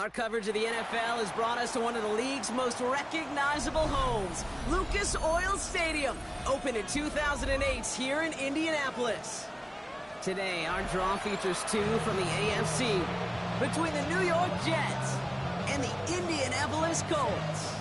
Our coverage of the NFL has brought us to one of the league's most recognizable homes, Lucas Oil Stadium, opened in 2008 here in Indianapolis. Today, our draw features two from the AFC, between the New York Jets and the Indianapolis Colts.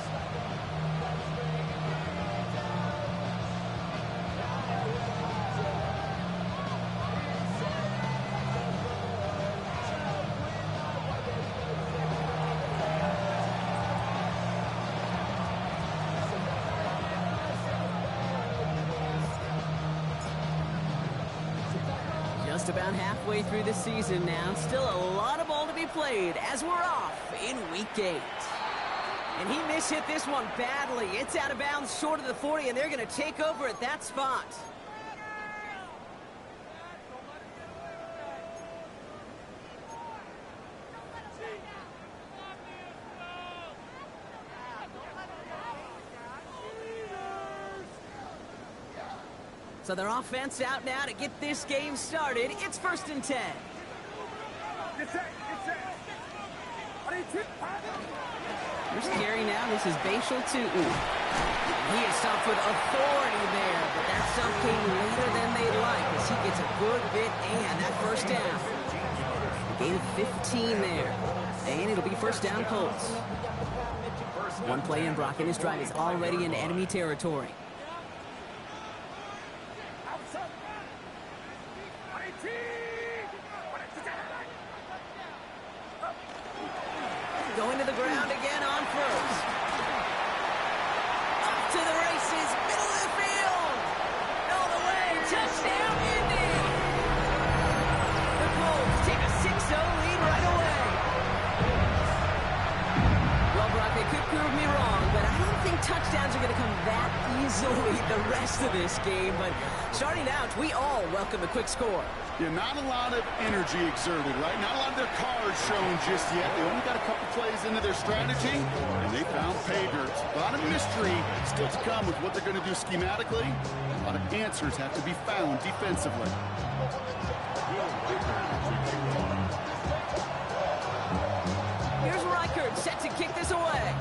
Just about halfway through the season now. Still a lot of ball to be played as we're off in Week 8. And he mishit this one badly. It's out of bounds short of the 40, and they're going to take over at that spot. So their offense out now to get this game started. It's 1st and 10. Here's Gary now. This is Bashal Tutin. He is stopped with authority there, but that stop came later than they'd like as he gets a good bit and that first down. Gain of 15 there. And it'll be first down Colts. One play in, Brock, and his drive is already in enemy territory. Going to the ground again on first. Up to the races, middle of the field. All the way, touchdown Indy. The Colts take a 6-0 lead right away. Well, Brock, they could prove me wrong, but I don't think touchdowns are going to come that easily the rest of this game. But starting out, we all welcome a quick score. Yeah, not a lot of energy exerted, right? Not a lot of their cards shown just yet. They only got a couple plays into their strategy, and they found pay dirt. A lot of mystery still to come with what they're going to do schematically. A lot of answers have to be found defensively. Here's Reichert set to kick this away.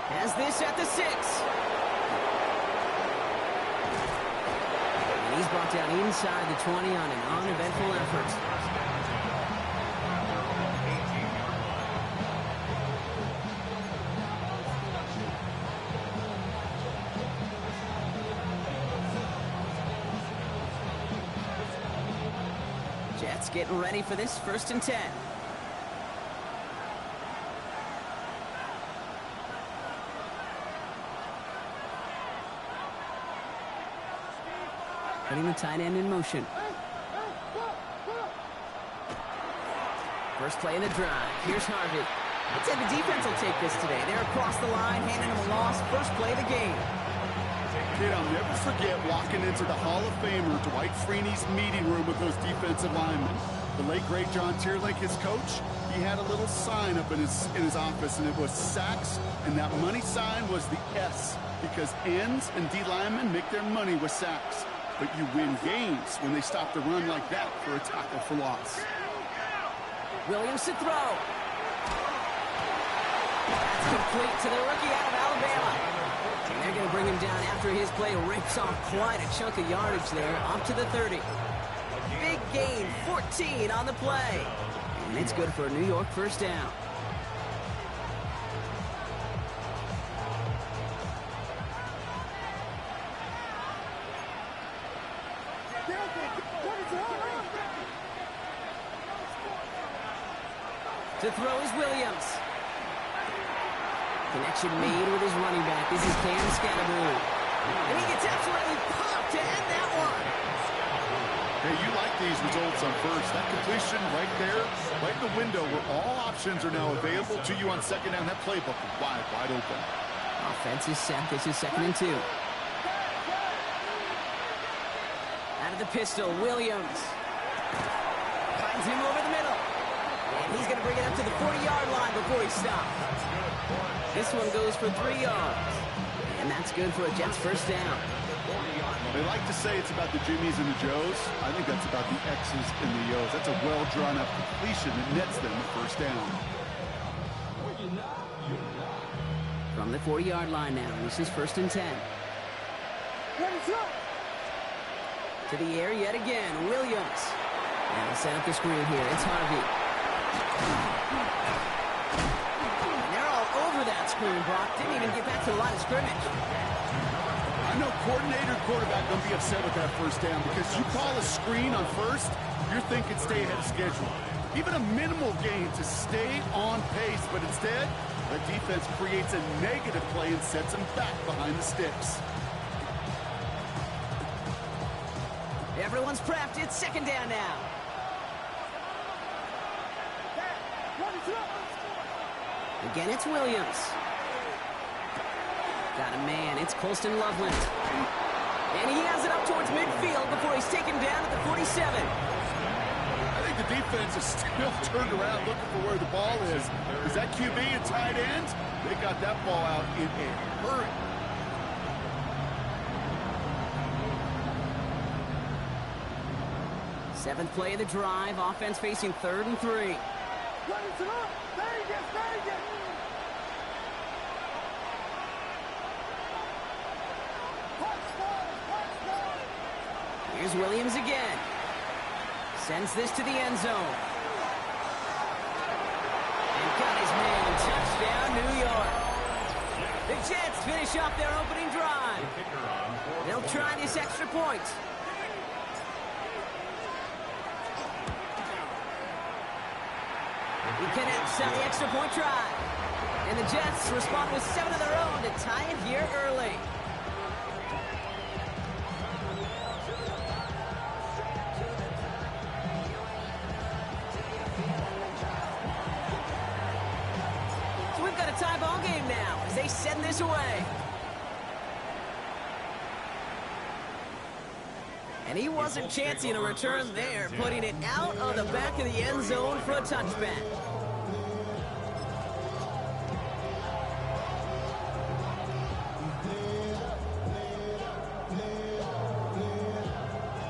Has this at the 6. He's brought down inside the 20 on an uneventful effort. Jets getting ready for this 1st and 10. Putting the tight end in motion. First play in the drive. Here's Harvey. I'd say the defense will take this today. They're across the line, handing him a loss. First play of the game. Kid, I'll never forget walking into the Hall of Famer Dwight Freeney's meeting room with those defensive linemen. The late, great John Tierlink, his coach, he had a little sign up in his office, and it was sacks, and that money sign was the S, because ends and D linemen make their money with sacks. But you win games when they stop the run like that for a tackle for loss. Williams to throw. That's complete to the rookie out of Alabama. And they're going to bring him down after his play rips off quite a chunk of yardage there, up to the 30. Big gain, 14 on the play. And it's good for a New York first down. To throw is Williams. Connection made with his running back. This is Cam Scatteroo. And he gets absolutely popped to end that one. Hey, you like these results on first. That completion right there, right in the window where all options are now available to you on second down. That playbook is wide open. Offense is set. This is 2nd and 2. Out of the pistol, Williams. Finds him over the middle. And he's going to bring it up to the 40-yard line before he stops. This one goes for 3 yards. And that's good for a Jets first down. They like to say it's about the Jimmies and the Joes. I think that's about the X's and the O's. That's a well-drawn-up completion that nets them the first down. From the 40-yard line now, this is 1st and 10. To the air yet again, Williams. And set up the screen here. It's Harvey. And they're all over that screen, Brock. Didn't even get back to the line of scrimmage. I know coordinator and quarterback going to be upset with that first down because you call a screen on first, you're thinking stay ahead of schedule. Even a minimal gain to stay on pace, but instead, the defense creates a negative play and sets them back behind the sticks. Everyone's prepped. It's 2nd down now. Again, it's Williams. Got a man. It's Colston Loveland. And he has it up towards midfield before he's taken down at the 47. I think the defense is still turned around looking for where the ball is. Is that QB and tight end? They got that ball out in a hurry. Seventh play of the drive. Offense facing 3rd and 3. Here's Williams again. Sends this to the end zone. And got his man. Touchdown, New York. The Jets finish off their opening drive. They'll try this extra point. He connects on the extra point try. And the Jets respond with 7 of their own to tie it here early. So we've got a tie ball game now as they send this away. And he wasn't chancing a return there, putting it out on the back of the end zone for a touchback.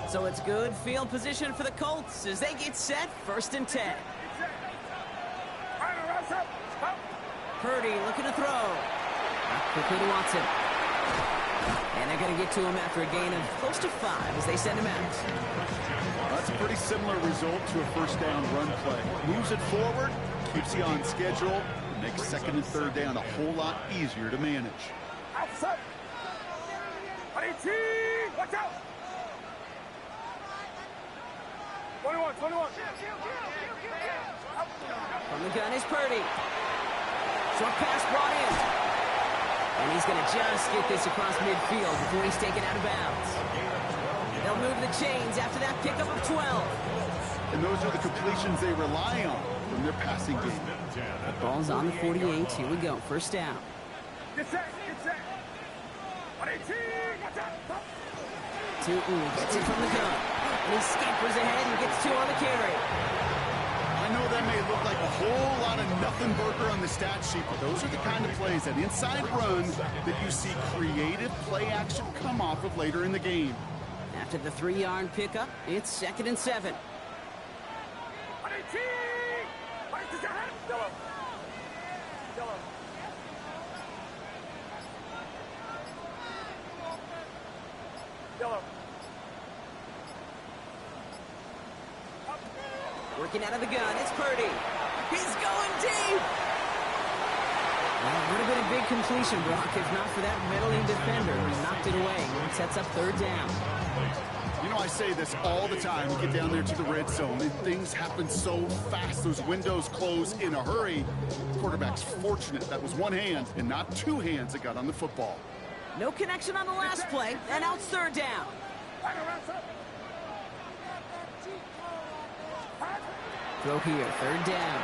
So it's good field position for the Colts as they get set 1st and 10. Purdy looking to throw. Quickly to Watson. And they're going to get to him after a gain of close to 5 as they send him out. That's a pretty similar result to a first down run play. Moves it forward, keeps you on schedule, makes 2nd and 3rd down a whole lot easier to manage. Outside. Watch out. 21. From the gun is Purdy. Short pass brought in. And he's going to just get this across midfield before he's taken out of bounds. They'll move the chains after that pickup of 12. And those are the completions they rely on from their passing game. The ball's on the 48. Here we go. 1st down. Get set. Tootin gets it from the gun. And he scampers ahead and gets 2 on the carry. I know that may look like a whole lot of nothing burger on the stat sheet, but those are the kind of plays, that inside run, that you see creative play action come off of later in the game. After the 3-yard pickup, it's 2nd and 7. Working out of the gun, it's Purdy. He's going deep. Well, it would have been a big completion, Brock, if not for that meddling defender who knocked it away. It sets up 3rd down. You know, I say this all the time. We get down there to the red zone, and things happen so fast. Those windows close in a hurry. Quarterback's fortunate that was one hand and not 2 hands that got on the football. No connection on the last play, and out 3rd down. Throw here, 3rd down.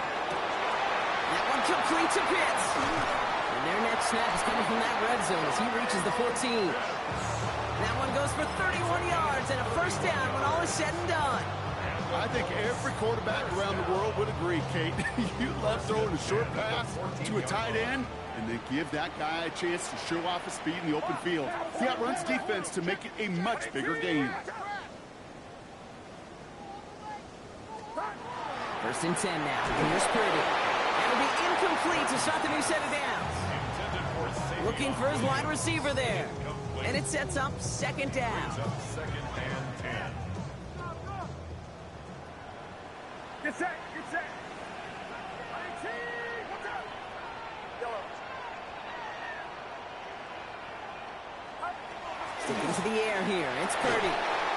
That one complete to Pitts. And their next snap is coming from that red zone as he reaches the 14. That one goes for 31 yards and a 1st down when all is said and done. I think every quarterback around the world would agree Kate. You love throwing a short pass to a tight end and then give that guy a chance to show off his speed in the open field. He outruns defense to make it a much bigger game. 1st and 10 now. Here's Purdy. That'll be incomplete to start the new set of downs. Looking for his wide receiver there. And it sets up 2nd down. Get set, get set. Watch out. Yellow. Sticking to the air here. It's Purdy.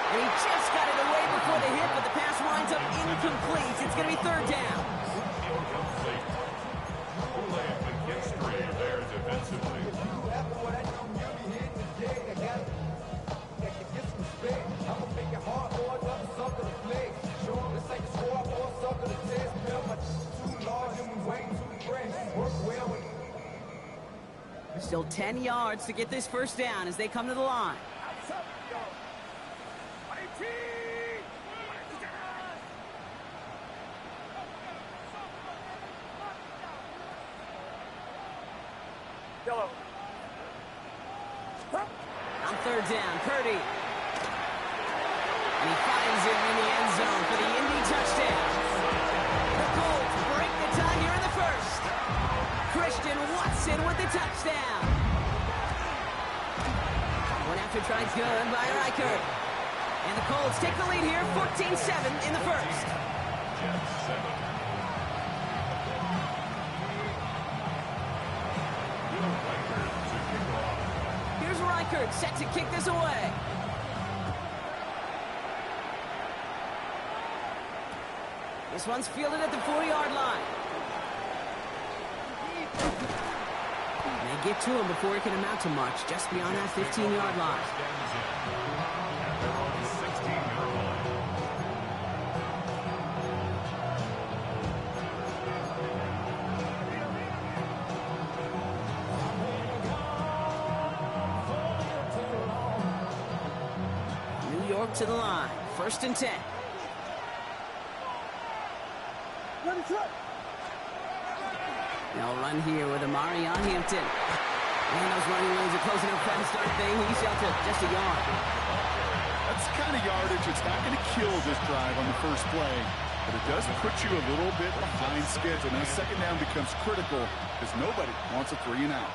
And he just got it away before the hit, but the pass winds up incomplete. It's going to be 3rd down. Still 10 yards to get this 1st down as they come to the line. Yellow. On 3rd down, Purdy. And he finds him in the end zone for the Indy touchdown. The Colts break the tie here in the 1st. Christian Watson with the touchdown. One after try good by Reichert. And the Colts take the lead here, 14-7 in the 1st. Here's Reichert set to kick this away. This one's fielded at the 40-yard line. They get to him before he can amount to much, just beyond that 15-yard line. New York to the line, 1st and 10. They'll run here with Amari on Hampton. And those running lanes are closing up fast, aren't they? He's sheltered just a yard. That's the kind of yardage that's not going to kill this drive on the 1st play, but it does put you a little bit behind schedule. Now 2nd down becomes critical because nobody wants a 3 and out.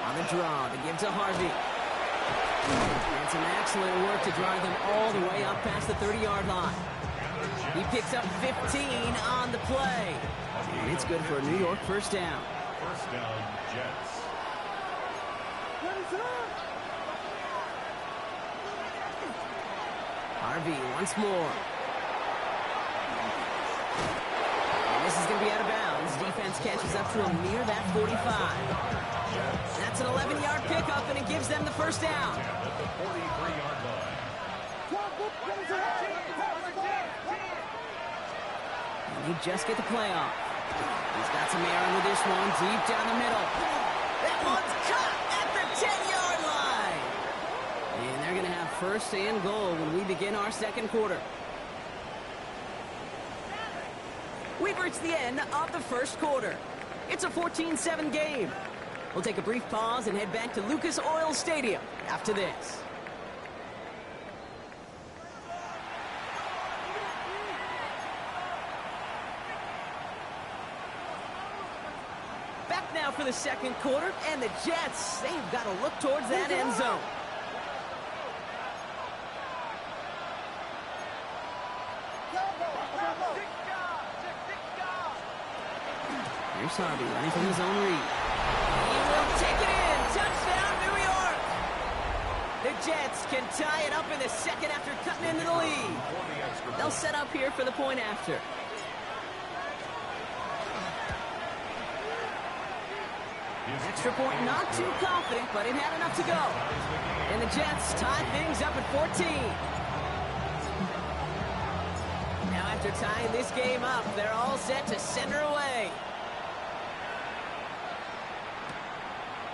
On the draw, they give to Harvey. And some excellent work to drive them all the way up past the 30-yard line. He picks up 15 on the play. And it's good for a New York 1st down. 1st down, Jets. Harvey once more. And this is going to be out of bounds. Defense catches up to him near that 45. That's an 11-yard pickup, and it gives them the 1st down. At the 43-yard line. And you just get the play off. He's got some air under this one, deep down the middle. That one's caught at the 10-yard line. And they're going to have 1st and goal when we begin our 2nd quarter. We've reached the end of the 1st quarter. It's a 14-7 game. We'll take a brief pause and head back to Lucas Oil Stadium after this. Back now for the 2nd quarter, and the Jets, they've got to look towards that end zone. Here's Harvey running from his own read. He will take it in. Touchdown, New York. The Jets can tie it up in the 2nd after cutting into the lead. They'll set up here for the point after. Extra point, not too confident, but it had enough to go. And the Jets tie things up at 14. Now after tying this game up, they're all set to send her away.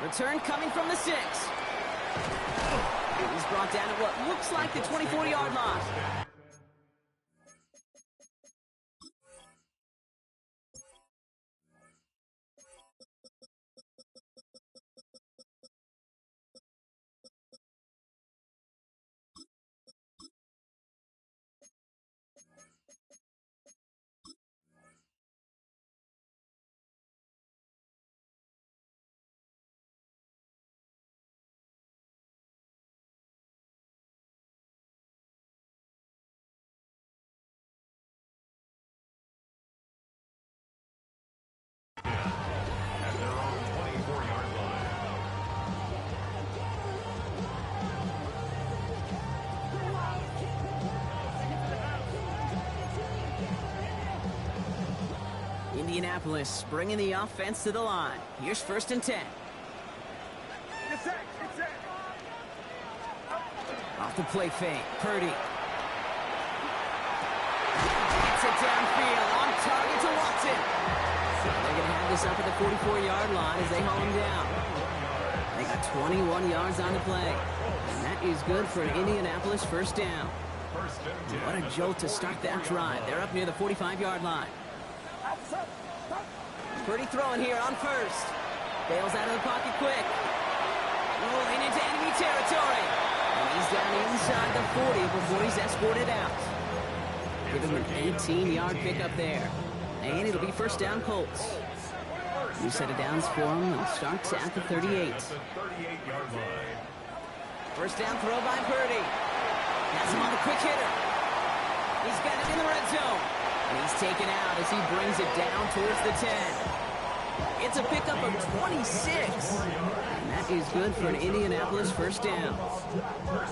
Return coming from the 6. He's brought down at what looks like the 24-yard line. Indianapolis bringing the offense to the line. Here's 1st and 10. Get set. Get set. Off the play fake. Purdy. Gets it downfield. On target to Watson. They're going to have this up at the 44-yard line as they haul him down. They got 21 yards on the play. And that is good for an Indianapolis 1st down. What a jolt to start that drive. They're up near the 45-yard line. Purdy throwing here on 1st. Bails out of the pocket quick. Rolling into enemy territory. And he's down inside the 40 before he's escorted out. Give him an 18-yard pickup there. And it'll be 1st down Colts. New set of downs for him. They'll start at the 38. 1st down throw by Purdy. Has him on the quick hitter. He's got it in the red zone. And he's taken out as he brings it down towards the 10. It's a pickup of 26. And that is good for an Indianapolis 1st down.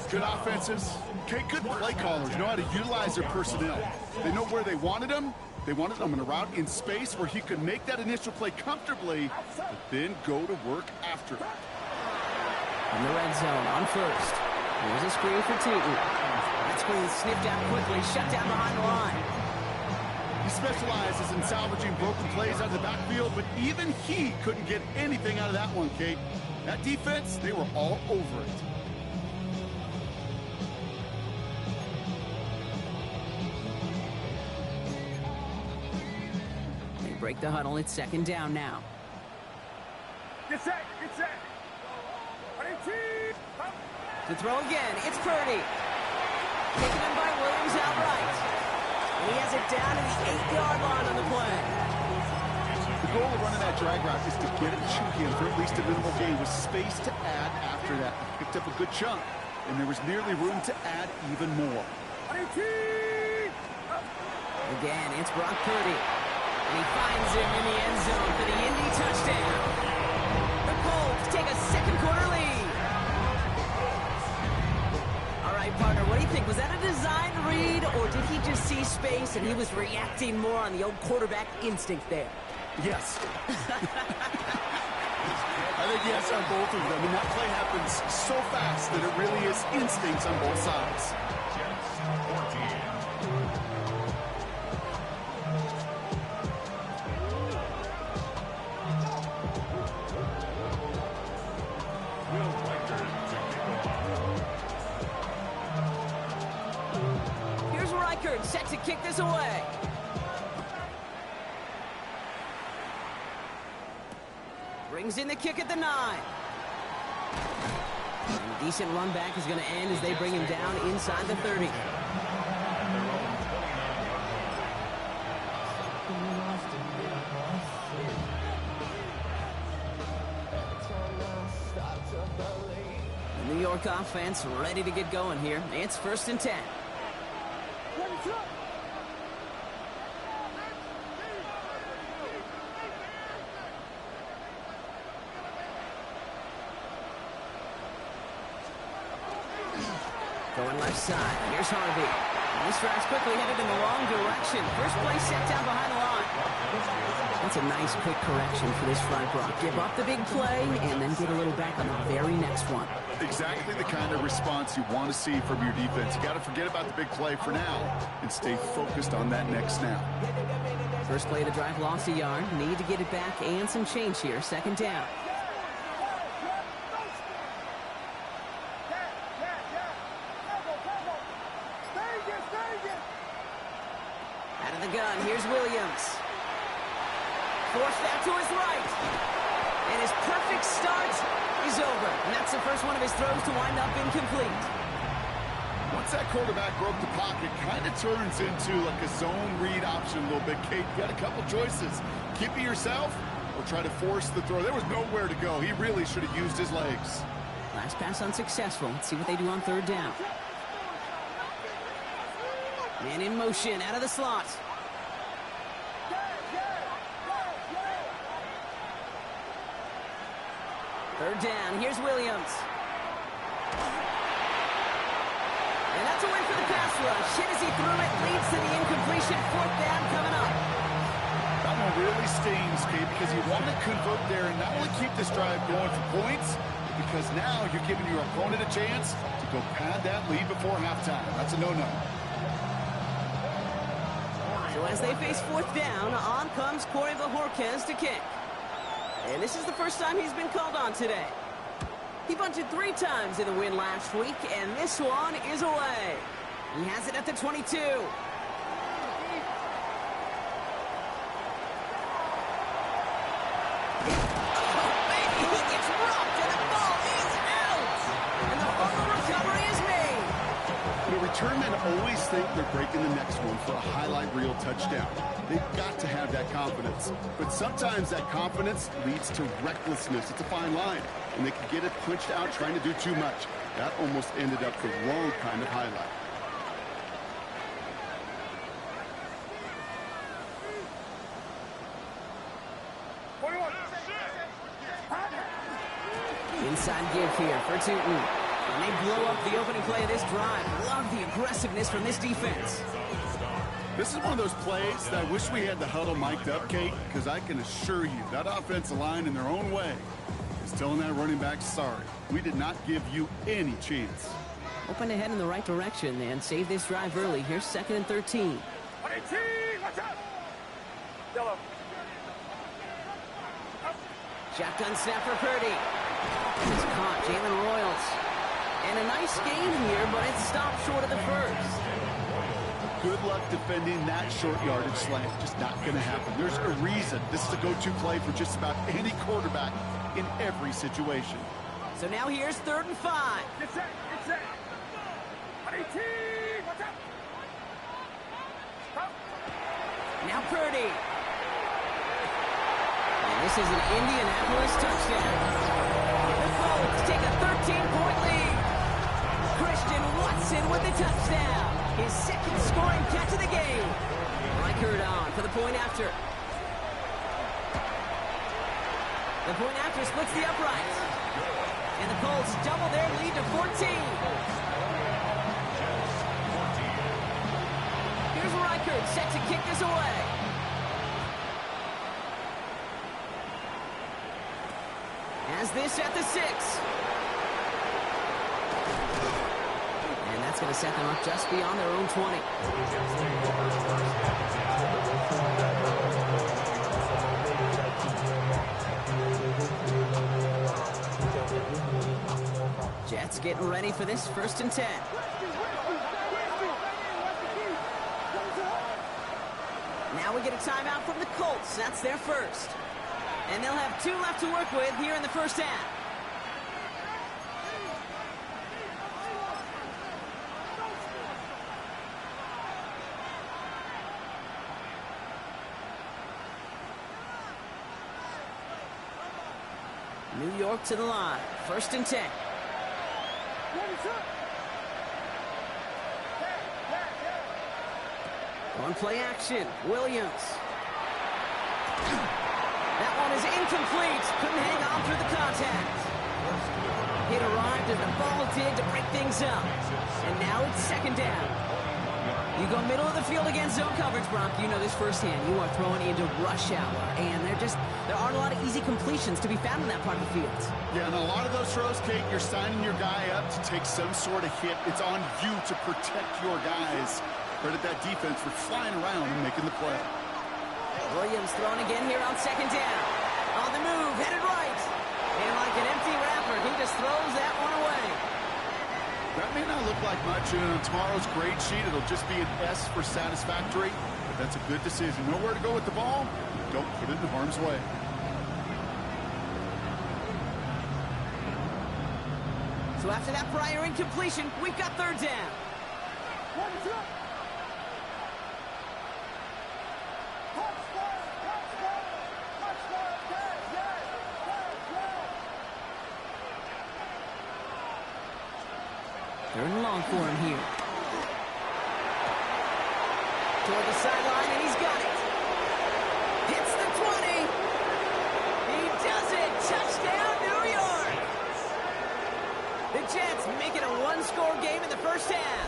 Good offenses. Okay, good play callers know how to utilize their personnel. They know where they wanted them. They wanted them in a route in space where he could make that initial play comfortably, but then go to work after it. In the red zone on 1st. Here's a screen for Tootin. That screen sniffed out quickly, shut down behind the line. He specializes in salvaging broken plays out of the backfield, but even he couldn't get anything out of that one, Kate. That defense, they were all over it. They break the huddle. It's 2nd down now. Get set. Get set. To throw again, it's Purdy. Taken in by Williams outright. And he has it down to the 8-yard line on the play. The goal of running that drag route is to get it to him for at least a minimal gain with space to add after that. He picked up a good chunk, and there was nearly room to add even more. Again, it's Brock Purdy. And he finds him in the end zone for the Indy touchdown. The Colts take a 2nd quarter lead. All right, partner, what do you think? Was that a design read, or did he just see space and he was reacting more on the old quarterback instinct there? Yes. I think yes on both of them. And that play happens so fast that it really is instincts on both sides. Here's Reichard set to kick this away. Brings in the kick at the 9. And decent run back is going to end as they bring him down inside the 30. The New York offense ready to get going here. It's 1st and 10. Going left side. Here's Harvey. And this drive's quickly headed in the wrong direction. First play set down behind the line. That's a nice quick correction for this front block. Give up the big play and then get a little back on the very next one. Exactly the kind of response you want to see from your defense. You got to forget about the big play for now and stay focused on that next snap. First play of the drive lost a yard. Need to get it back and some change here. 2nd down. Out of the gun, here's Williams. Forced that to his right. And his perfect start is over. And that's the first one of his throws to wind up incomplete. Once that quarterback broke the pocket, kind of turns into like a zone read option a little bit. Kate, you got a couple choices. Keep it yourself or try to force the throw. There was nowhere to go. He really should have used his legs. Last pass unsuccessful. Let's see what they do on 3rd down. Man in motion, out of the slot. Third down, here's Williams. And that's a win for the pass rush. Hit as he threw it, leads to the incompletion. 4th down coming up. That one really stings, Kate, because you want to convert there and not only keep this drive going for points, because now you're giving your opponent a chance to go pad that lead before halftime. That's a no-no. So as they face fourth down, on comes Corey Bojorquez to kick. And this is the first time he's been called on today. He bunted 3 times in the win last week, and this one is away. He has it at the 22. Returnmen always think they're breaking the next one for a highlight reel touchdown. They've got to have that confidence. But sometimes that confidence leads to recklessness. It's a fine line. And they can get it punched out trying to do too much. That almost ended up the wrong kind of highlight. Inside give here for Tootin. And they blow up the opening play of this drive. Love the aggressiveness from this defense. This is one of those plays that I wish we had the huddle mic'd up, Kate, because I can assure you that offensive line in their own way is telling that running back, sorry, we did not give you any chance. Open ahead in the right direction and save this drive early. Here's 2nd and 13. Shotgun snap for Purdy. He's caught Jalen Royals. And a nice gain here, but it stopped short of the first. Good luck defending that short yardage slant. Just not going to happen. There's a reason this is a go-to play for just about any quarterback in every situation. So now here's 3rd and 5. Get set, get set. 18, watch out. Now Purdy. And this is an Indianapolis touchdown. The Colts take a 13-point lead. Christian Watson with the touchdown. His 2nd scoring catch of the game. Reichard on for the point after. The point after splits the uprights. And the Colts double their lead to 14. Here's Reichard set to kick this away. Has this at the 6. And that's going to set them up just beyond their own 20. Jets getting ready for this 1st and 10. Now we get a timeout from the Colts. That's their first. And they'll have 2 left to work with here in the first half. New York to the line. 1st and 10. On play action, Williams. That one is incomplete. Couldn't hang on through the contact. It arrived as the ball did to break things up. And now it's 2nd down. You go middle of the field against zone coverage, Brock. You know this firsthand. You are throwing into rush hour. And there aren't a lot of easy completions to be found in that part of the field. Yeah, and a lot of those throws, Kate, you're signing your guy up to take some sort of hit. It's on you to protect your guys. Credit that defense for flying around and making the play. Williams throwing again here on 2nd down. On the move, headed right. And like an empty wrapper, he just throws that one away. That may not look like much, and on tomorrow's grade sheet, it'll just be an S for satisfactory, but that's a good decision. Know where to go with the ball, don't put it in harm's way. So after that prior incompletion, we've got 3rd down. Third and long for him here. Toward the sideline, and he's got it. Hits the 20. He does it. Touchdown, New York. The Jets make it a 1-score game in the first half.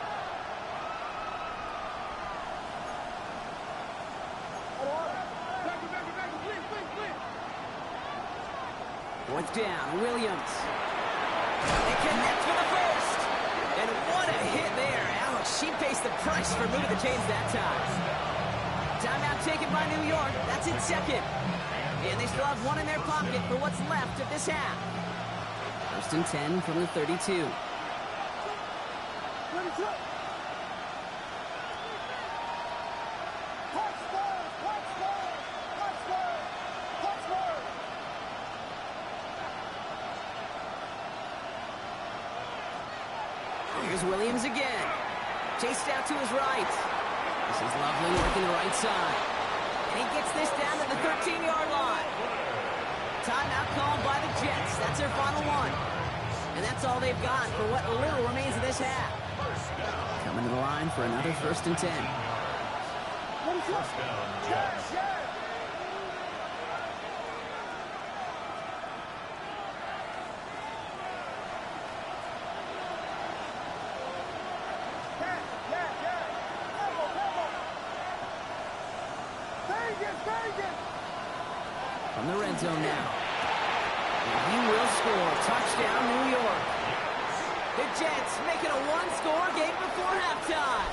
Fourth down, Williams. They connect for the first. And what a hit there. Alex, she pays the price for moving the chains that time. Timeout taken by New York. That's its second. And they still have one in their pocket for what's left of this half. First and 10 from the 32. Here's Williams again. Chased out to his right. This is Loveland working the right side. And he gets this down to the 13-yard line. Timeout called by the Jets. That's their final one. And that's all they've got for what little remains of this half. Coming to the line for another first and 10. First down, Jets. From the red zone now. And he will score. Touchdown, New York. The Jets make it a one-score game before halftime.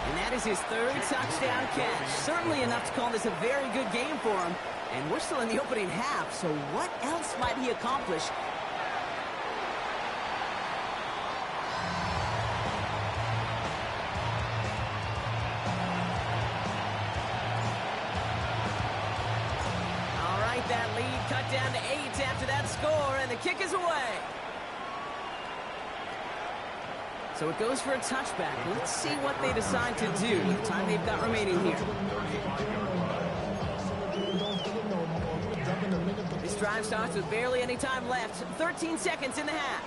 And that is his third touchdown catch. Certainly enough to call this a very good game for him. And we're still in the opening half, so what else might he accomplish? That lead cut down to 8 after that score, and the kick is away. So it goes for a touchback. Let's see what they decide to do with the time they've got remaining here. This drive starts with barely any time left. 13 seconds in the half.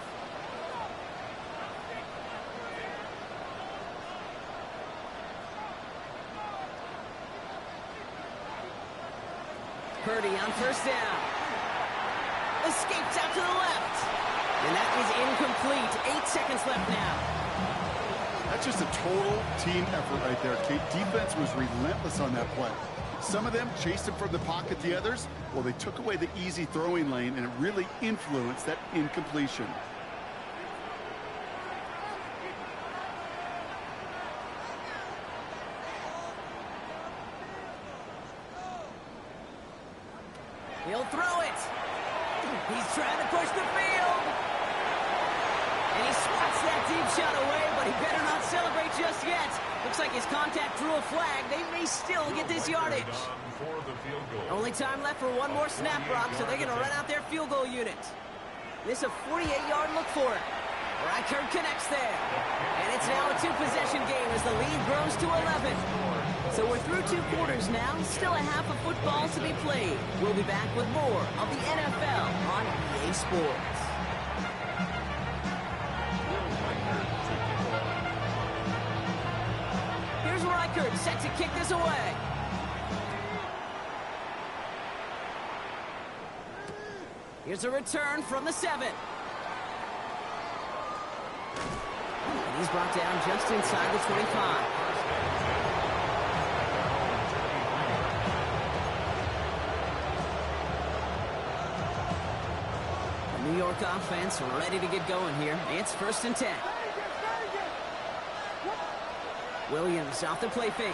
Purdy on first down. Escapes out to the left. And that is incomplete. 8 seconds left now. That's just a total team effort right there, Kate. Defense was relentless on that play. Some of them chased him from the pocket. The others, well, they took away the easy throwing lane, and it really influenced that incompletion. He'll throw it. He's trying to push the field. And he swats that deep shot away, but he better not celebrate just yet. Looks like his contact drew a flag. They may still get this yardage. Only time left for one more snap, Brock, so they're going to run out their field goal unit. This is a 48-yard look for it. Reichert connects there. And it's now a two-possession game as the lead grows to 11. So we're through 2 quarters now. Still a half of football to be played. We'll be back with more of the NFL on EA Sports. Here's Reichert set to kick this away. Here's a return from the 7. And he's brought down just inside the 25. New York offense ready to get going here. It's first and 10. Williams off the play fake.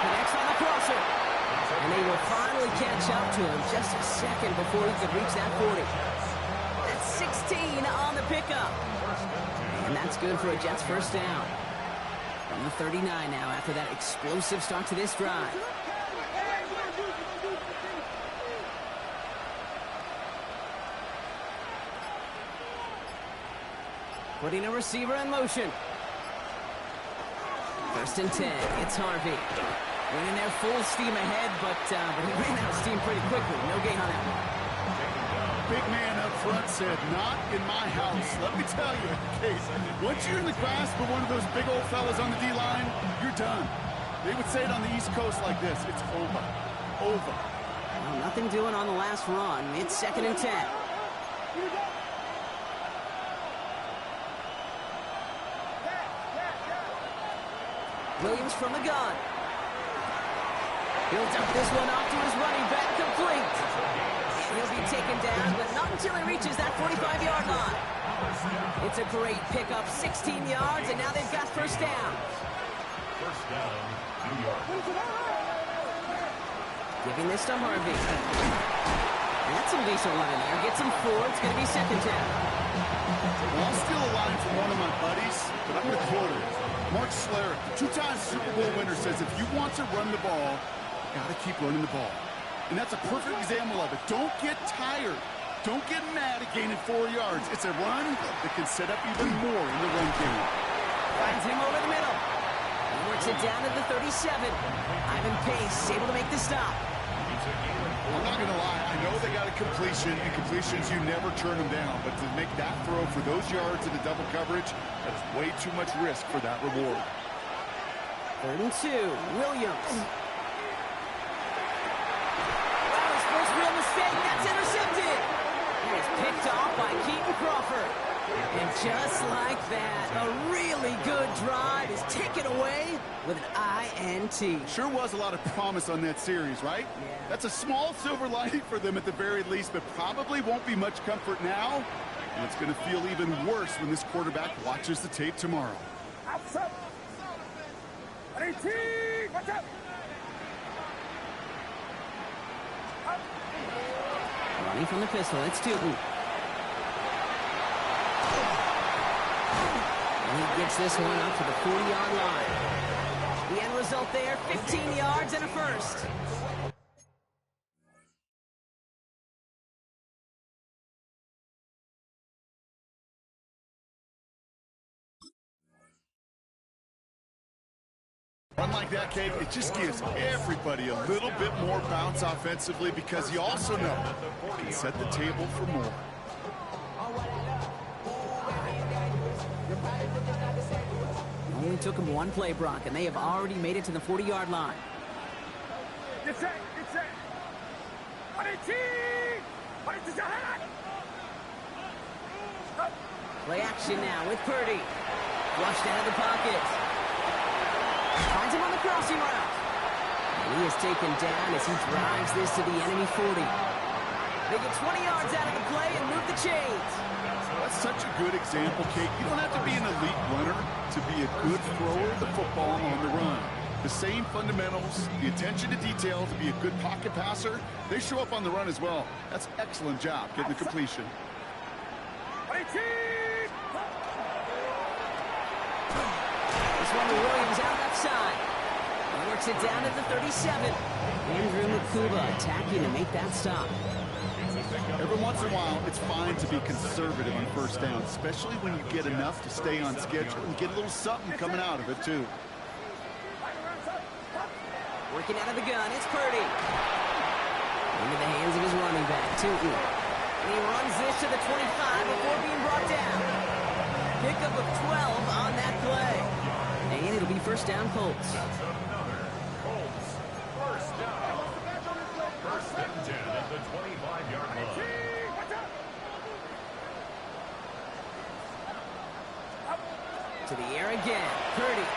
Connects on the crosser. And they will finally catch up to him just a second before he could reach that 40. That's 16 on the pickup. And that's good for a Jets first down. From the 39 now after that explosive start to this drive. Putting a receiver in motion. First and 10. It's Harvey. Running there full steam ahead, but he ran out of steam pretty quickly. No gain on that one. Big man up front said, not in my house. Let me tell you, Case, once you're in the grasp of one of those big old fellas on the D-line, you're done. They would say it on the East Coast like this. It's over. Over. Well, nothing doing on the last run. It's second and 10. Williams from the gun. He'll dump this one off to his running back, complete. And he'll be taken down, but not until he reaches that 45-yard line. It's a great pickup, 16 yards, and now they've got first down. First down, New York. Giving this to Harvey. And that's some decent line there. Gets him 4. It's going to be second down. Well, I'll steal a line from one of my buddies, but I'm going to quote it. Mark Schlereth, the two-time Super Bowl winner, says if you want to run the ball, you got to keep running the ball. And that's a perfect example of it. Don't get tired. Don't get mad at gaining 4 yards. It's a run that can set up even more in the run game. Finds him over the middle. He works it down to the 37. Ivan Pace able to make the stop. I'm not going to lie. I know they got a completion, and completions, you never turn them down. But to make that throw for those yards in the double coverage, that is way too much risk for that reward. 3rd and 2. Williams. Wow, his first real mistake. That's intercepted. And it's picked off by Keaton Crawford. And just like that, a really good drive is taken away with an INT. Sure was a lot of promise on that series, right? Yeah. That's a small silver lining for them at the very least, but probably won't be much comfort now. And it's going to feel even worse when this quarterback watches the tape tomorrow. Outside. 18. Watch out. Running from the pistol, it's Tootin. And he gets this one up to the 40-yard line. The end result there, 15 yards and a first. Run like that, Kate, it just gives everybody a little bit more bounce offensively because you also know you can set the table for more. Only took him one play, Brock, and they have already made it to the 40-yard line. Get set. Get set. 18. Play action now with Purdy. Flushed out of the pocket. Finds him on the crossing route. And he is taken down as he drives this to the enemy 40. They get 20 yards out of the play and move the chains. That's such a good example, Kate. You don't have to be an elite runner to be a good thrower of the football on the run. The same fundamentals, the attention to detail to be a good pocket passer, they show up on the run as well. That's an excellent job getting the completion. 18. This one to Williams out left side. He works it down at the 37. Andrew Mukuba attacking to make that stop. Every once in a while, it's fine to be conservative on first down, especially when you get enough to stay on schedule and get a little something coming out of it, too. Working out of the gun, it's Purdy. Into the hands of his running back, Tootin. And he runs this to the 25 before being brought down. Pickup of 12 on that play. And it'll be first down, Colts. Colts, first down. First and 10 at the 25-yard line. To the air again, Purdy.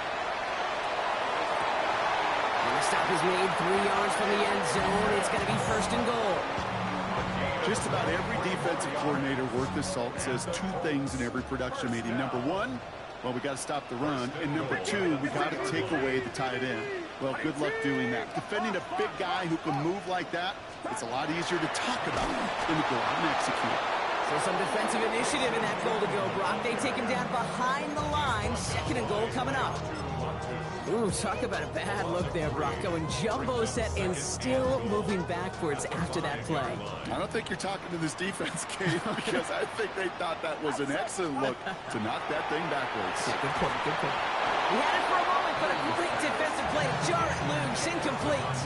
And the stop is made 3 yards from the end zone. It's going to be first and goal. Just about every defensive coordinator worth his salt says two things in every production meeting. Number one, well, we got to stop the run. And number two, we got to take away the tight end. Well, good luck doing that. Defending a big guy who can move like that, it's a lot easier to talk about than to go out and execute. So some defensive initiative in that goal to go, Brock. They take him down behind the line. Second and goal coming up. Ooh, talk about a bad look there, Brock. Going jumbo set and still moving backwards after that play. I don't think you're talking to this defense, Kate, because I think they thought that was an excellent look to knock that thing backwards. Good point, good point. He had it for a moment, but a great defensive play. Jarrett Luge, incomplete.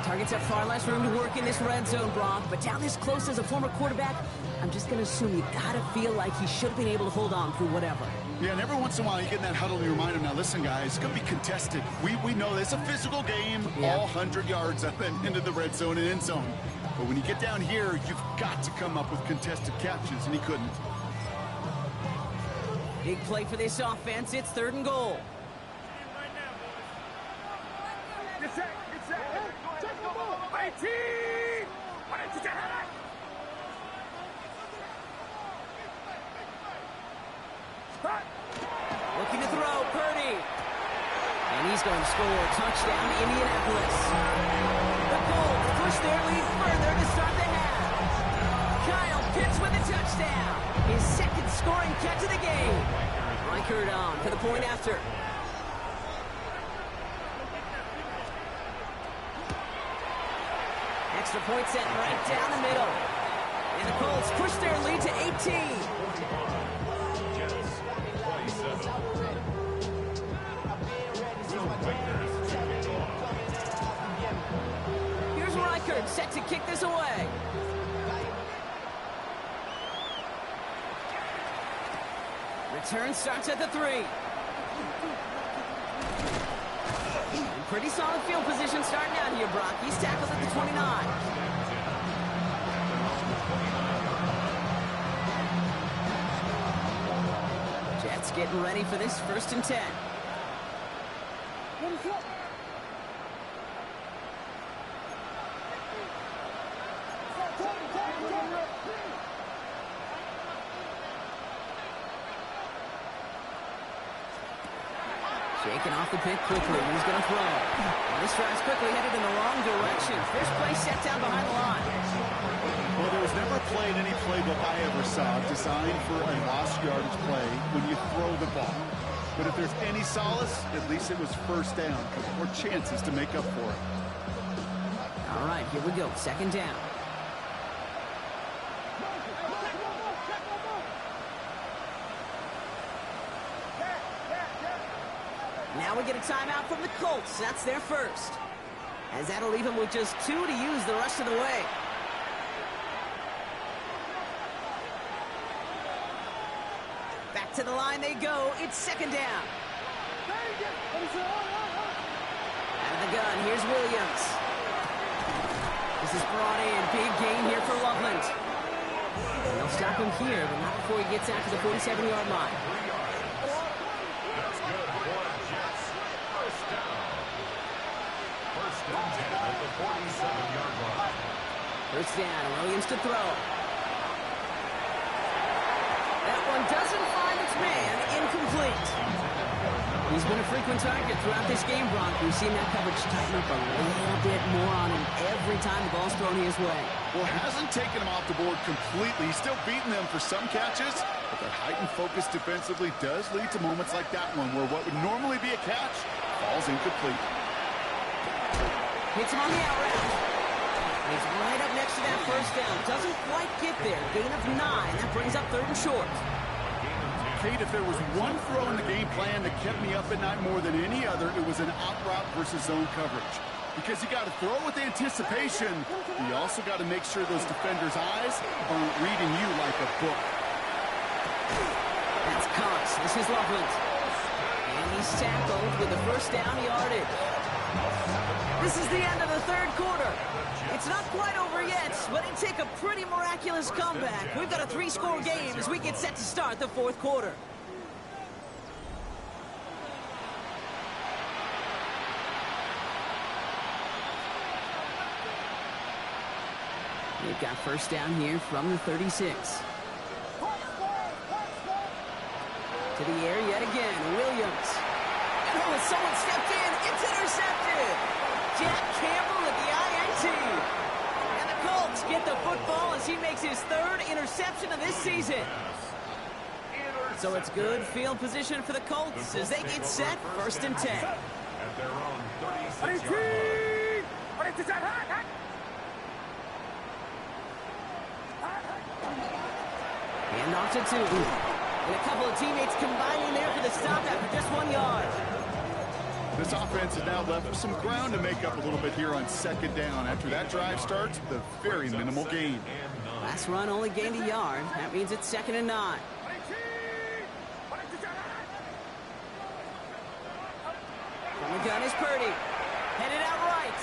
Targets have far less room to work in this red zone, Brock, but down this close as a former quarterback, I'm just going to assume you got to feel like he should have been able to hold on through whatever. Yeah, and every once in a while you get in that huddle and you remind him, now listen, guys, it's going to be contested. We know it's a physical game, all 100 yards up and into the red zone and end zone. But when you get down here, you've got to come up with contested catches, and he couldn't. Big play for this offense. It's third and goal. Looking to throw, Purdy. And he's going to score a touchdown to Indianapolis. The Colts push their lead further to start the half. Kyle Pitts with a touchdown. His second scoring catch of the game. Reichard on for the point after. Extra point set right down the middle. And the Colts push their lead to 18. Here's Reichard set to kick this away. Return starts at the 3. And pretty solid field position starting out here, Brock. He's tackled at the 29. Jets getting ready for this 1st and 10. Shaking off the pick quickly. He's going to throw. And this drive's quickly headed in the wrong direction. First play set down behind the line. Well, there was never played any playbook I ever saw designed for a lost yardage play when you throw the ball. But if there's any solace, at least it was 1st down, or chances to make up for it. All right, here we go. 2nd down. Now we get a timeout from the Colts. That's their first. As that'll leave them with just 2 to use the rest of the way. Back to the line they go. It's 2nd down. Out of the gun, here's Williams. This is brought in. Big gain here for Loveland. They'll stop him here, but not before he gets out to the 47-yard line. First down, Williams to throw. That one doesn't find its man, incomplete. He's been a frequent target throughout this game, Brock. We've seen that coverage tighten up a little bit more on him every time the ball's thrown his way. Well, hasn't taken him off the board completely. He's still beating them for some catches, but that heightened focus defensively does lead to moments like that one where what would normally be a catch falls incomplete. Hits him on the out route. He's right up next to that first down. Doesn't quite get there. Gain of 9. That brings up 3rd and short. Kate, if there was one throw in the game plan that kept me up at night more than any other, it was an out route versus zone coverage. Because you got to throw with anticipation, but you also got to make sure those defenders' eyes aren't reading you like a book. That's Cox. This is Loveland. And he's tackled with the first down yardage. This is the end of the 3rd quarter. It's not quite over yet, but it take a pretty miraculous comeback. We've got a 3-score game as we get set to start the 4th quarter. We've got first down here from the 36. To the air yet again, Williams. Oh, someone stepped in. It's intercepted. Jack Campbell with the INT. And the Colts get the football as he makes his 3rd interception of this season. So it's good field position for the Colts as they get set 1st and 10. At their own 36-yard line. Hand off to Tootin. And a couple of teammates combining there for the stop after just 1 yard. This offense has now left some ground to make up a little bit here on 2nd down. After that drive starts, the very minimal gain. Last run only gained a yard. That means it's 2nd and 9. From the gun is Purdy. Headed out right.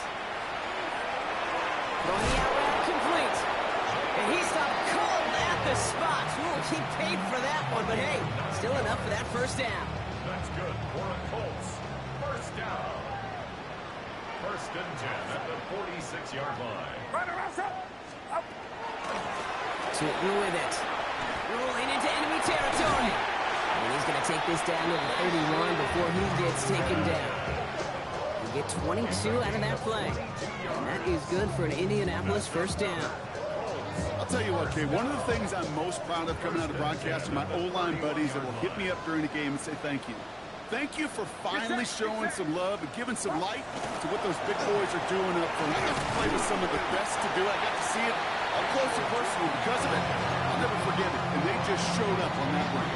Throwing the out route complete. And he stopped cold at the spot. Ooh, he paid for that one, but hey, still enough for that first down. That's good for the Colts. First down. First and 10 at the 46-yard line. Runner up. Up. Sitting with it. Rolling into enemy territory. And he's going to take this down to the 31 before he gets taken down. We get 22 out of that play. And that is good for an Indianapolis first down. I'll tell you what, Kay, one of the things I'm most proud of coming out of broadcast are my O-line buddies that will hit me up during the game and say thank you. Thank you for finally showing some love and giving some light to what those big boys are doing up front. I got to play with some of the best to do it. I got to see it up close and personal. Because of it, I'll never forget it. And they just showed up on that run.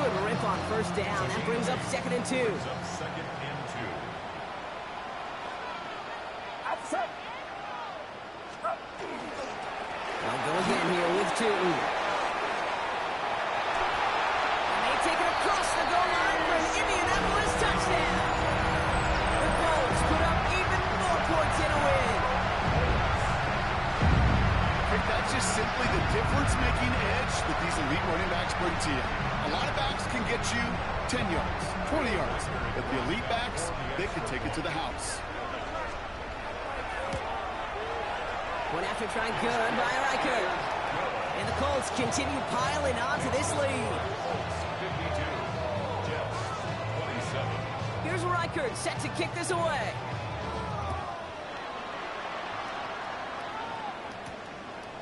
Good rip on first down. That brings up 2nd and 2. Brings up 2nd and 2. Outside. Up. They'll go again here with Tootin. And they take it across the goal line for an Indianapolis touchdown. The Colts put up even more points in a win. Hey, that's just simply the difference-making edge that these elite running backs bring to you. A lot of backs can get you 10 yards, 20 yards, but the elite backs, they can take it to the house. One after try, good by Reichert. And the Colts continue piling on to this lead. 52. Jets 27. Here's Reichert set to kick this away.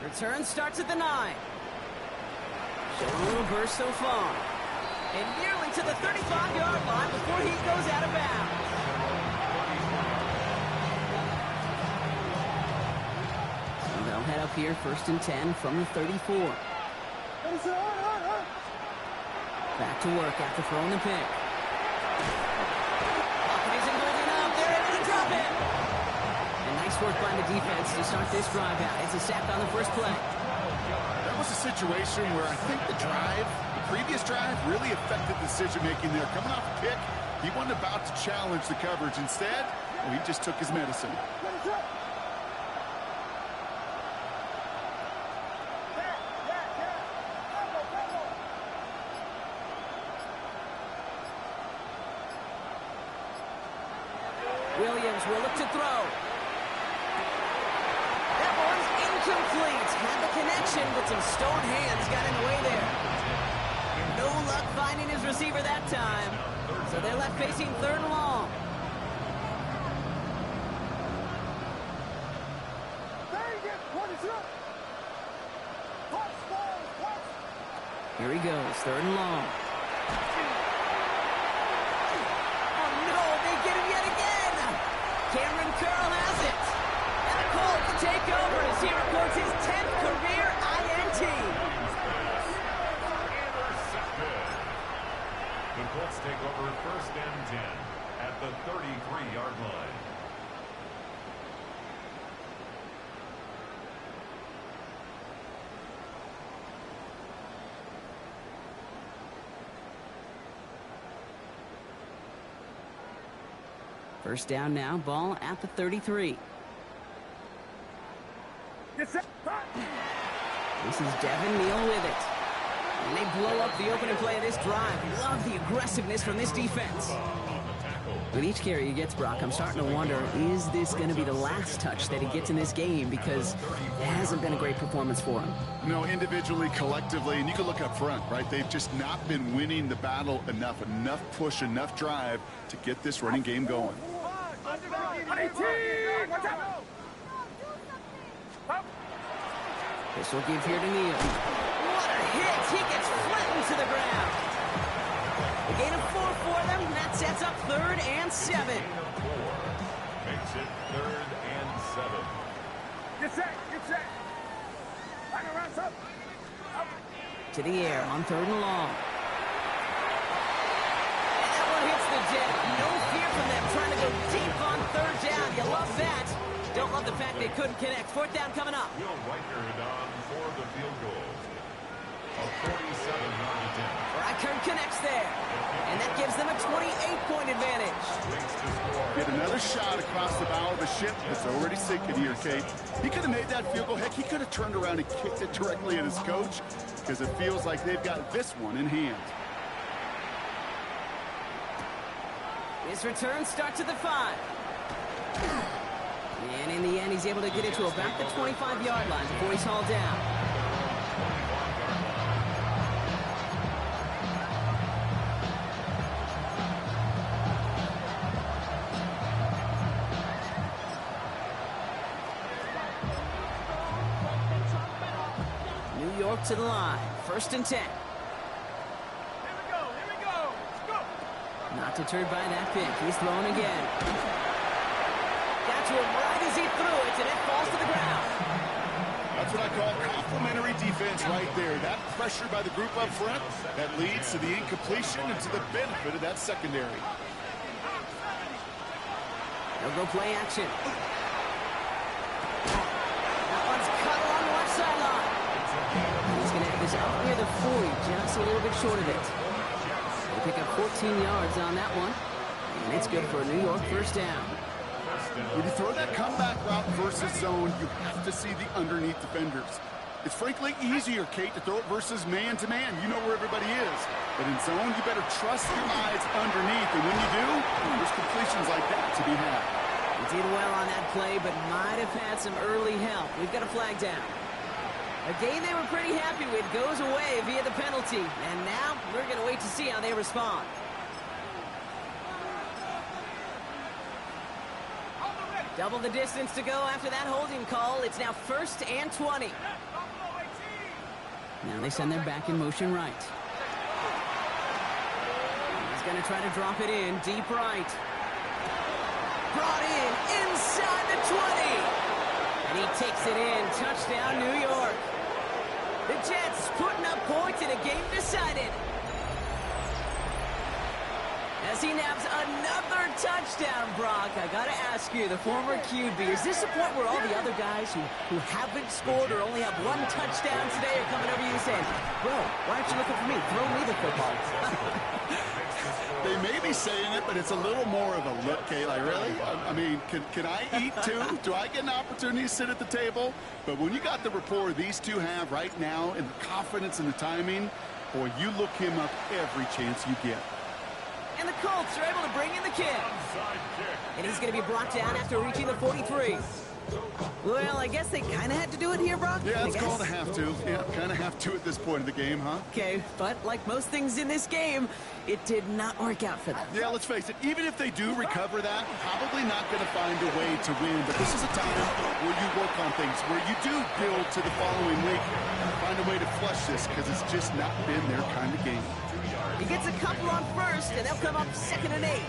Return starts at the 9. Showing a little burst so far. And nearly to the 35-yard line before he goes out of bounds. So they'll head up here, 1st and 10 from the 34. Back to work after throwing the pick. Bucket isn't holding up. They're able to drop it. And nice work by the defense to start this drive out. It's a sack on the first play. That was a situation where I think the previous drive really affected decision-making there. Coming off a pick, he wasn't about to challenge the coverage. Instead, he just took his medicine. Williams will look to throw. That one's incomplete. Had the connection, but some stone hands got in the way there. No luck finding his receiver that time. So they're left facing 3rd and long. Here he goes, 3rd and long. Oh no, they get him yet again. Cameron Curl has it. And the Colts take over as he records his 10th career INT. Intercepted. The Colts take over 1st and 10 at the 33-yard line. First down now, ball at the 33. This is Devin Neal with it. And they blow up the opening play of this drive. Love the aggressiveness from this defense. With each carry he gets, Brock, I'm starting to wonder, is this going to be the last touch that he gets in this game? Because it hasn't been a great performance for him. No, individually, collectively, and you can look up front, right? They've just not been winning the battle enough push, enough drive to get this running game going. This will give here to Neal. What a hit! He gets flattened to the ground. A gain of 4 for them. That sets up 3rd and 7. Makes it 3rd and 7. Get set. Up. To the air on 3rd and long. And that one hits the deck. No fear from them trying to go deep on 3rd down. You love that. Don't love the fact they couldn't connect. 4th down coming up. Will Reichert on for the field goal. A 47-yard attempt. Reichert connects there. And that gives them a 28-point advantage. Get another shot across the bow of the ship that's already sinking here, Kate. He could have made that field goal. Heck, he could have turned around and kicked it directly at his coach because it feels like they've got this one in hand. This return starts at the 5. And in the end, he's able to get it to about the 25-yard line before he's hauled down. New York to the line. 1st and 10. Here we go. Let's go. Not deterred by that pick. He's throwing again. Got to him right as he threw it, and it falls to the ground. That's what I call complimentary defense right there. That pressure by the group up front, that leads to the incompletion and to the benefit of that secondary. They'll go play action. That one's cut along the left sideline. He's going to have this out near the 40, just a little bit short of it. They pick up 14 yards on that one, and it's good for a New York 1st down. When you throw that comeback route versus zone, you have to see the underneath defenders. It's frankly easier, Kate, to throw it versus man-to-man. You know where everybody is. But in zone, you better trust your eyes underneath. And when you do, there's completions like that to be had. He did well on that play, but might have had some early help. We've got a flag down. A game they were pretty happy with goes away via the penalty. And now we're going to wait to see how they respond. Double the distance to go after that holding call. It's now 1st and 20. Now they send their back in motion right. He's going to try to drop it in deep right. Brought in inside the 20. And he takes it in. Touchdown, New York. The Jets putting up points in a game decided. As he naps another touchdown, Brock. I got to ask you, the former QB, is this a point where all the other guys who haven't scored or only have one touchdown today are coming over you saying, bro, why aren't you looking for me? Throw me the football. They may be saying it, but it's a little more of a look, Kate. Like, really? I mean, can I eat too? Do I get an opportunity to sit at the table? But when you got the rapport these two have right now and the confidence and the timing, boy, you look him up every chance you get. And the Colts are able to bring in the kick. And he's going to be brought down after reaching the 43. Well, I guess they kind of had to do it here, Brock. Yeah, it's called a have to. Yeah, kind of have to at this point of the game, huh? Okay, but like most things in this game, it did not work out for them. Yeah, let's face it, even if they do recover that, probably not going to find a way to win. But this is a time where you work on things, where you do build to the following week. Find a way to flush this, because it's just not been their kind of game. He gets a couple on 1st, and they'll come up 2nd and 8.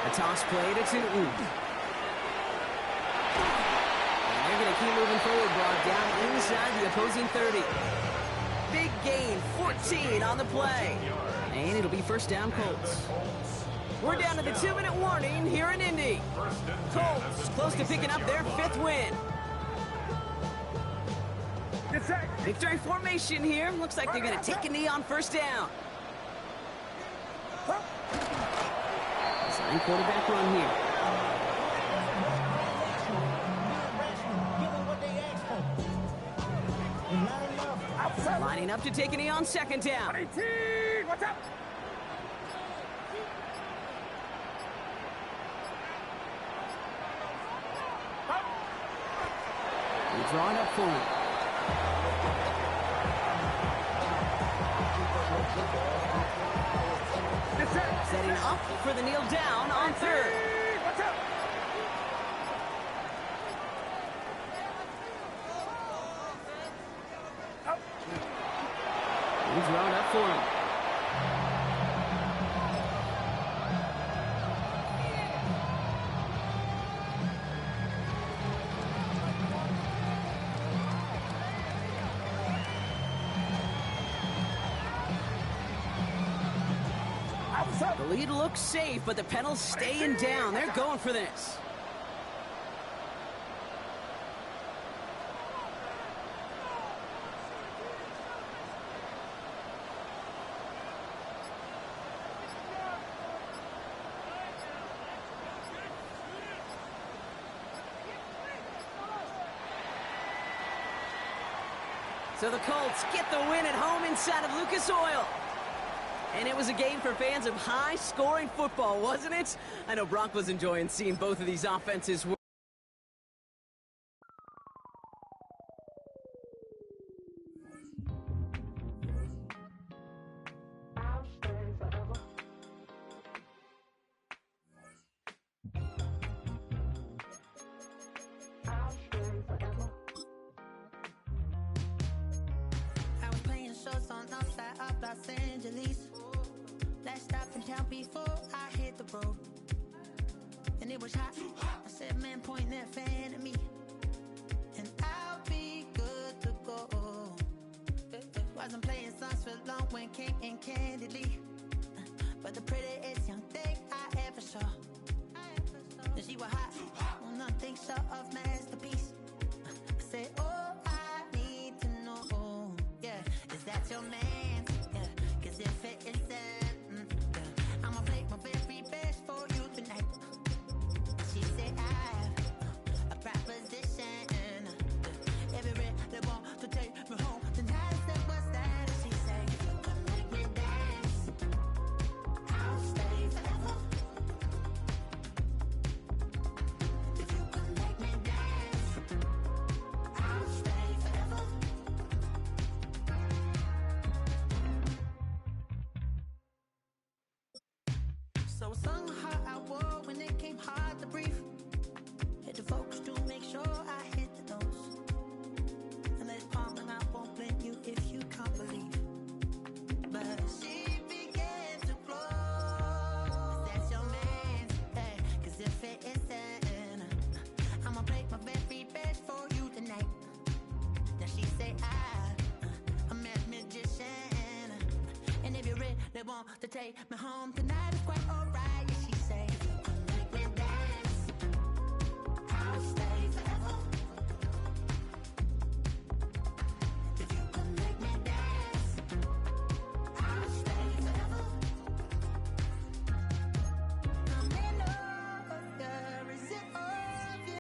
A toss play to Tootin. And they're going to keep moving forward, Brock, down inside the opposing 30. Big gain, 14 on the play. And it'll be 1st down, Colts. We're down to the 2-minute warning here in Indy. Colts close to picking up their 5th win. Victory formation here. Looks like they're going to take a knee on 1st down. Sign quarterback run here. Lining up to take a knee on 2nd down. 18, what's up? They draw it up for him. Setting up for the kneel down on 3rd. What's up? He's drawn up for him. The lead looks safe, but the Penals staying down. They're going for this. So the Colts get the win at home inside of Lucas Oil. And it was a game for fans of high-scoring football, wasn't it? I know Brock was enjoying seeing both of these offenses work. Los Angeles. Last stop in town before I hit the road. And it was hot. I said, man, point that fan at me. And I'll be good to go. Wasn't playing songs for long when came in candidly. But the prettiest young thing I ever saw. And she was hot. Well, nothing short of masterpiece. I said, oh, I need to know. Yeah, is that your man? If it isn't, I'ma play my very best for you tonight. She said I have a proposition. Every red they want to take me home tonight. I said, what's that? She said, if you can make me dance, I'll stay forever. If you can make me dance, I'll stay forever. So I sung how I wore when it came hard to breathe. Hit the focus to make sure I hit the notes. And let it pump and I won't blame you if you can't believe. But she began to flow. That's your man, hey, cause if it isn't, I'ma play my very best for you tonight. Now she say I'm a magician. And if you're ready, they want to take me home tonight. It's quite